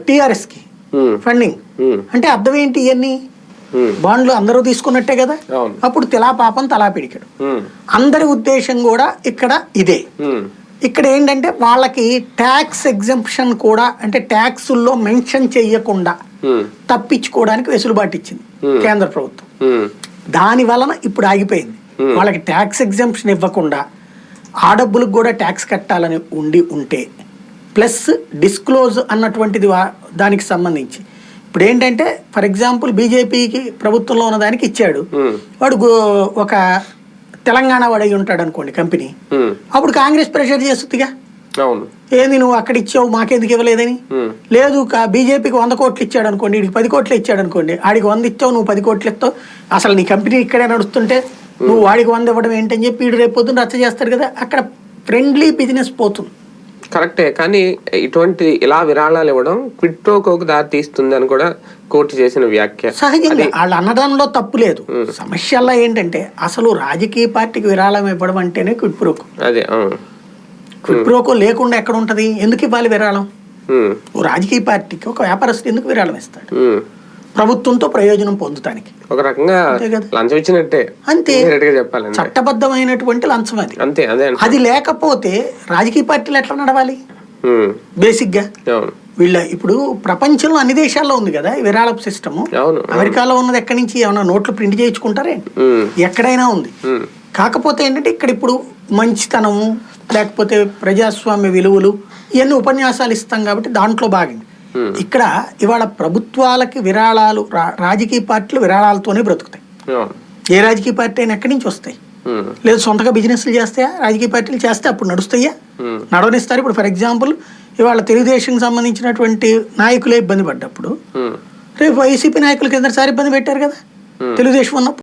TRS కి funding అంటే అర్థం ఏంటి? ఇవన్నీ బాండ్లు అందరూ తీసుకున్నట్టే కదా. అప్పుడు తిలా పాపం తలా పిడికాడు. అందరి ఉద్దేశం కూడా ఇక్కడ ఇదే. ఇక్కడ ఏంటంటే వాళ్ళకి ట్యాక్స్ ఎగ్జంప్షన్ కూడా, అంటే ట్యాక్సుల్లో మెన్షన్ చెయ్యకుండా తప్పించుకోవడానికి వెసులుబాటు ఇచ్చింది కేంద్ర ప్రభుత్వం. దాని వలన ఇప్పుడు ఆగిపోయింది. వాళ్ళకి ట్యాక్స్ ఎగ్జంప్షన్ ఇవ్వకుండా ఆ డబ్బులకు కూడా ట్యాక్స్ కట్టాలని ఉంటే ప్లస్ డిస్క్లోజ్ అన్నటువంటిది దానికి సంబంధించి ఇప్పుడు ఏంటంటే ఫర్ ఎగ్జాంపుల్ బీజేపీకి ప్రభుత్వంలో ఉన్న దానికి ఇచ్చాడు, వాడు ఒక తెలంగాణ వాడు అయి ఉంటాడు అనుకోండి కంపెనీ, అప్పుడు కాంగ్రెస్ ప్రెషర్ చేస్తుందిగా, ఏంది నువ్వు అక్కడ ఇచ్చావు మాకెందుకు ఇవ్వలేదని. లేదు బీజేపీకి 100 కోట్లు ఇచ్చాడు అనుకోండి, వీడికి 10 కోట్లు ఇచ్చాడు అనుకోండి, ఆడికి 100 ఇచ్చావు నువ్వు 10 కోట్లు ఇస్తావు, అసలు నీ కంపెనీ ఇక్కడే నడుస్తుంటే నువ్వు వాడికి 100 ఇవ్వడం ఏంటని చెప్పి వీడు రేపు పొద్దున్న రచ్చ చేస్తాడు కదా. అక్కడ ఫ్రెండ్లీ బిజినెస్ పోతుంది. కరెక్టే, కానీ ఇటువంటి ఇలా విరాళాలు ఇవ్వడం క్విడ్ ప్రో కోకు దారి తీస్తుంది అని కూడా కోర్టు చేసిన వ్యాఖ్య. సహజంగా వాళ్ళు అనడంలో తప్పు లేదు. సమస్యల్లో ఏంటంటే అసలు రాజకీయ పార్టీకి విరాళం ఇవ్వడం అంటేనే క్విడ్ ప్రోకో. అదే క్విడ్ ప్రోకో లేకుండా ఎక్కడ ఉంటది? ఎందుకు ఇవ్వాలి విరాళం? రాజకీయ పార్టీకి ఒక వ్యాపారస్తుడు ఎందుకు విరాళం ఇస్తాడు? ప్రభుత్వంతో ప్రయోజనం పొందుతానికి. ఒక రకంగా లంచం ఇచ్చినట్టే అంతే, చెప్పాలి. చట్టబద్ధమైనటువంటి లంచం అది. అంతే, అదే. అది లేకపోతే రాజకీయ పార్టీలు ఎట్లా నడవాలి? బేసిక్ గా వీళ్ళ ఇప్పుడు ప్రపంచంలో అన్ని దేశాల్లో ఉంది కదా విరాళ సిస్టమ్. అమెరికాలో ఉన్నది ఎక్కడి నుంచి ఏమైనా నోట్లు ప్రింట్ చేయించుకుంటారే? ఎక్కడైనా ఉంది. కాకపోతే ఏంటంటే ఇక్కడ ఇప్పుడు మంచితనము లేకపోతే ప్రజాస్వామ్య విలువలు ఇవన్నీ ఉపన్యాసాలు ఇస్తాం కాబట్టి దాంట్లో భాగంగా ఇక్కడ ఇవాళ ప్రభుత్వాలకి విరాళాలు, రాజకీయ పార్టీలు విరాళాలతోనే బ్రతుకుతాయి. ఏ రాజకీయ పార్టీ అయినా ఎక్కడి నుంచి వస్తాయి? లేదు సొంతగా బిజినెస్లు చేస్తాయా? రాజకీయ పార్టీలు చేస్తే అప్పుడు నడుస్తాయా? నడవనిస్తారు. ఇప్పుడు ఫర్ ఎగ్జాంపుల్ ఇవాళ తెలుగుదేశం సంబంధించినటువంటి నాయకులే ఇబ్బంది పడ్డప్పుడు రేపు వైసీపీ నాయకులు కిందసారి ఇబ్బంది పెట్టారు కదా తెలుగుదేశం ఉన్నప్పుడు.